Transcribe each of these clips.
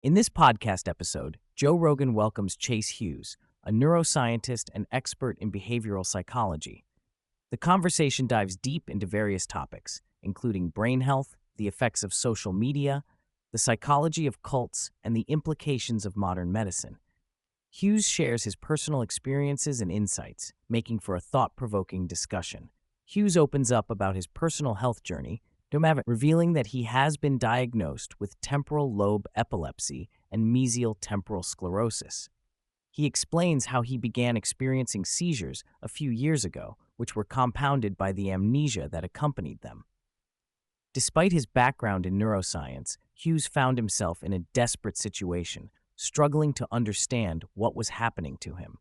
In this podcast episode, Joe Rogan welcomes Chase Hughes, a neuroscientist and expert in behavioral psychology. The conversation dives deep into various topics, including brain health, the effects of social media, the psychology of cults, and the implications of modern medicine. Hughes shares his personal experiences and insights, making for a thought-provoking discussion. Hughes opens up about his personal health journey, revealing that he has been diagnosed with temporal lobe epilepsy and mesial temporal sclerosis. He explains how he began experiencing seizures a few years ago, which were compounded by the amnesia that accompanied them. Despite his background in neuroscience, Hughes found himself in a desperate situation, struggling to understand what was happening to him.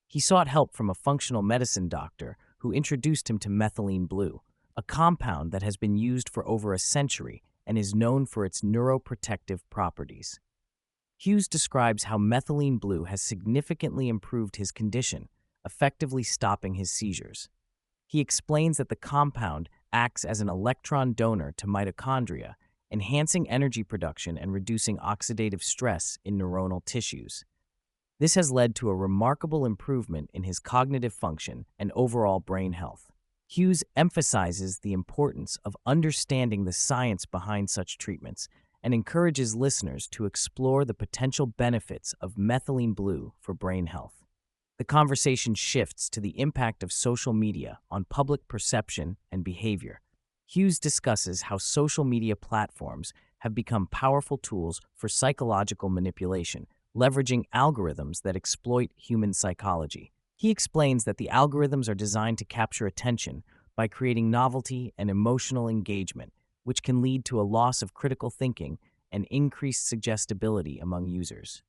He sought help from a functional medicine doctor who introduced him to methylene blue, a compound that has been used for over a century and is known for its neuroprotective properties. Hughes describes how methylene blue has significantly improved his condition, effectively stopping his seizures. He explains that the compound acts as an electron donor to mitochondria, enhancing energy production and reducing oxidative stress in neuronal tissues. This has led to a remarkable improvement in his cognitive function and overall brain health. Hughes emphasizes the importance of understanding the science behind such treatments and encourages listeners to explore the potential benefits of methylene blue for brain health. The conversation shifts to the impact of social media on public perception and behavior. Hughes discusses how social media platforms have become powerful tools for psychological manipulation, leveraging algorithms that exploit human psychology. He explains that the algorithms are designed to capture attention by creating novelty and emotional engagement, which can lead to a loss of critical thinking and increased suggestibility among users.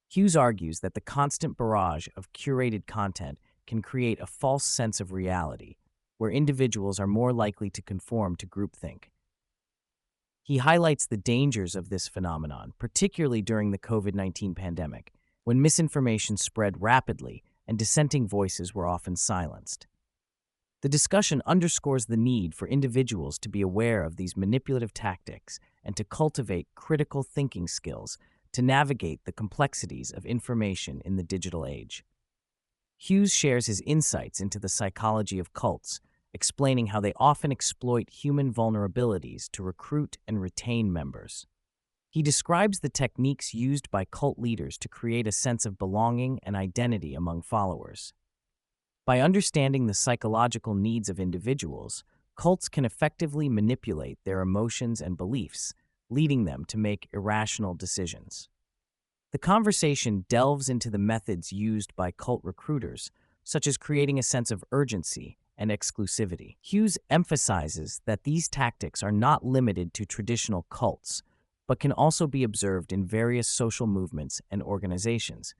Hughes argues that the constant barrage of curated content can create a false sense of reality, where individuals are more likely to conform to groupthink. He highlights the dangers of this phenomenon, particularly during the COVID-19 pandemic, when misinformation spread rapidly and dissenting voices were often silenced. The discussion underscores the need for individuals to be aware of these manipulative tactics and to cultivate critical thinking skills to navigate the complexities of information in the digital age. Hughes shares his insights into the psychology of cults, explaining how they often exploit human vulnerabilities to recruit and retain members. He describes the techniques used by cult leaders to create a sense of belonging and identity among followers. By understanding the psychological needs of individuals, cults can effectively manipulate their emotions and beliefs, leading them to make irrational decisions. The conversation delves into the methods used by cult recruiters, such as creating a sense of urgency and exclusivity. Hughes emphasizes that these tactics are not limited to traditional cults, but can also be observed in various social movements and organizations.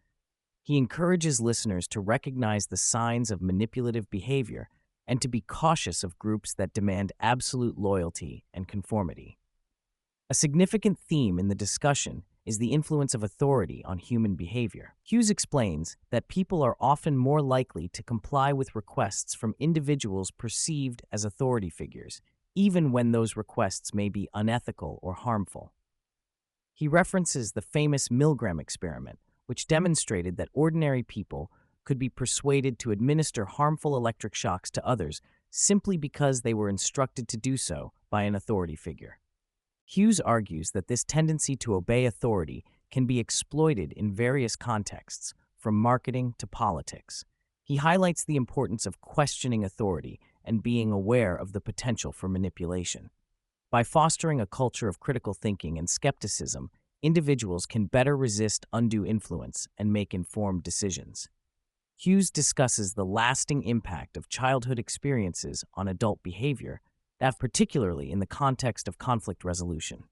He encourages listeners to recognize the signs of manipulative behavior and to be cautious of groups that demand absolute loyalty and conformity. A significant theme in the discussion is the influence of authority on human behavior. Hughes explains that people are often more likely to comply with requests from individuals perceived as authority figures, even when those requests may be unethical or harmful. He references the famous Milgram experiment, which demonstrated that ordinary people could be persuaded to administer harmful electric shocks to others simply because they were instructed to do so by an authority figure. Hughes argues that this tendency to obey authority can be exploited in various contexts, from marketing to politics. He highlights the importance of questioning authority and being aware of the potential for manipulation. By fostering a culture of critical thinking and skepticism, individuals can better resist undue influence and make informed decisions. Hughes discusses the lasting impact of childhood experiences on adult behavior, particularly in the context of conflict resolution.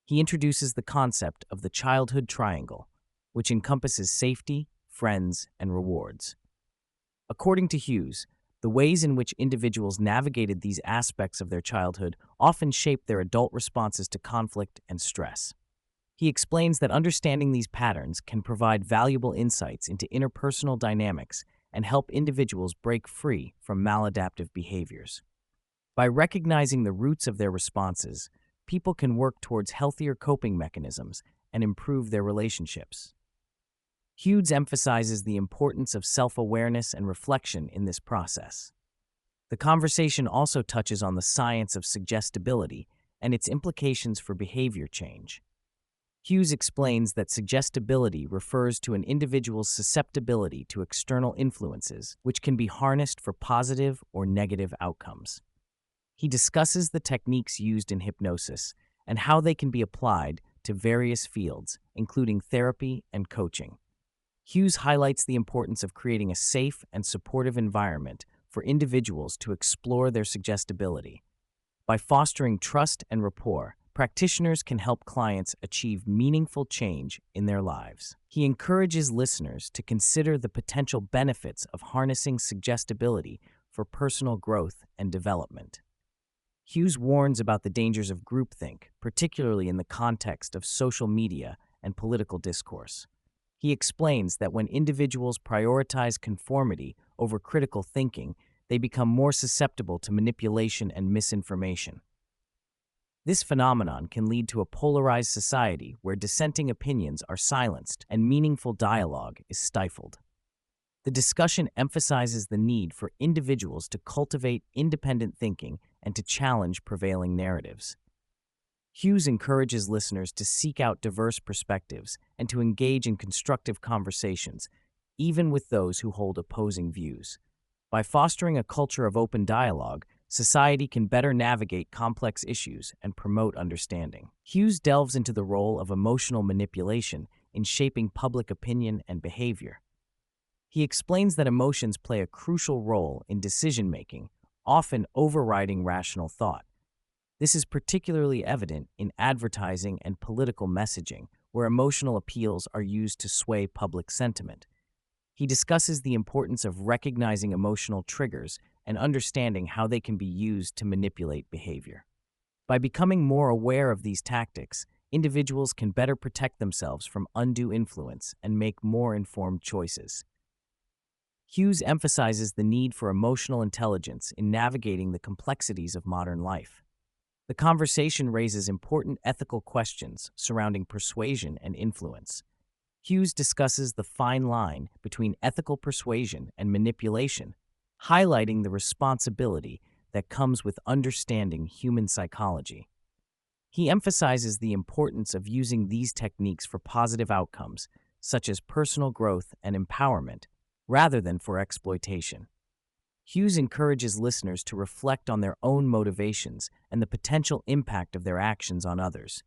He introduces the concept of the childhood triangle, which encompasses safety, friends, and rewards. According to Hughes, the ways in which individuals navigated these aspects of their childhood often shape their adult responses to conflict and stress. He explains that understanding these patterns can provide valuable insights into interpersonal dynamics and help individuals break free from maladaptive behaviors. By recognizing the roots of their responses, people can work towards healthier coping mechanisms and improve their relationships. Hughes emphasizes the importance of self-awareness and reflection in this process. The conversation also touches on the science of suggestibility and its implications for behavior change. Hughes explains that suggestibility refers to an individual's susceptibility to external influences, which can be harnessed for positive or negative outcomes. He discusses the techniques used in hypnosis and how they can be applied to various fields, including therapy and coaching. Hughes highlights the importance of creating a safe and supportive environment for individuals to explore their suggestibility. By fostering trust and rapport, practitioners can help clients achieve meaningful change in their lives. He encourages listeners to consider the potential benefits of harnessing suggestibility for personal growth and development. Hughes warns about the dangers of groupthink, particularly in the context of social media and political discourse. He explains that when individuals prioritize conformity over critical thinking, they become more susceptible to manipulation and misinformation. This phenomenon can lead to a polarized society where dissenting opinions are silenced and meaningful dialogue is stifled. The discussion emphasizes the need for individuals to cultivate independent thinking and to challenge prevailing narratives. Hughes encourages listeners to seek out diverse perspectives and to engage in constructive conversations, even with those who hold opposing views. By fostering a culture of open dialogue, society can better navigate complex issues and promote understanding. Hughes delves into the role of emotional manipulation in shaping public opinion and behavior. He explains that emotions play a crucial role in decision-making, often overriding rational thought. This is particularly evident in advertising and political messaging, where emotional appeals are used to sway public sentiment. He discusses the importance of recognizing emotional triggers and understanding how they can be used to manipulate behavior. By becoming more aware of these tactics, individuals can better protect themselves from undue influence and make more informed choices. Hughes emphasizes the need for emotional intelligence in navigating the complexities of modern life. The conversation raises important ethical questions surrounding persuasion and influence. Hughes discusses the fine line between ethical persuasion and manipulation, highlighting the responsibility that comes with understanding human psychology. He emphasizes the importance of using these techniques for positive outcomes, such as personal growth and empowerment, rather than for exploitation. Hughes encourages listeners to reflect on their own motivations and the potential impact of their actions on others.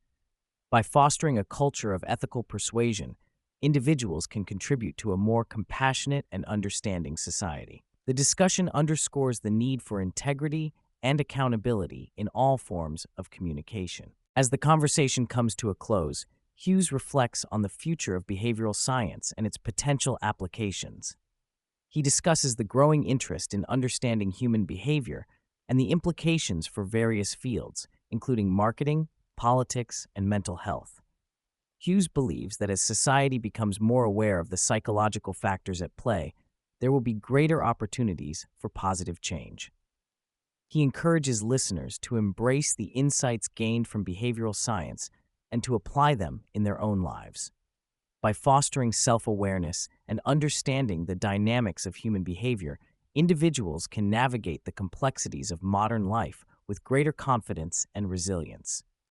By fostering a culture of ethical persuasion, individuals can contribute to a more compassionate and understanding society. The discussion underscores the need for integrity and accountability in all forms of communication. As the conversation comes to a close, Hughes reflects on the future of behavioral science and its potential applications. He discusses the growing interest in understanding human behavior and the implications for various fields, including marketing, politics, and mental health. Hughes believes that as society becomes more aware of the psychological factors at play, there will be greater opportunities for positive change. He encourages listeners to embrace the insights gained from behavioral science and to apply them in their own lives. By fostering self-awareness and understanding the dynamics of human behavior, individuals can navigate the complexities of modern life with greater confidence and resilience.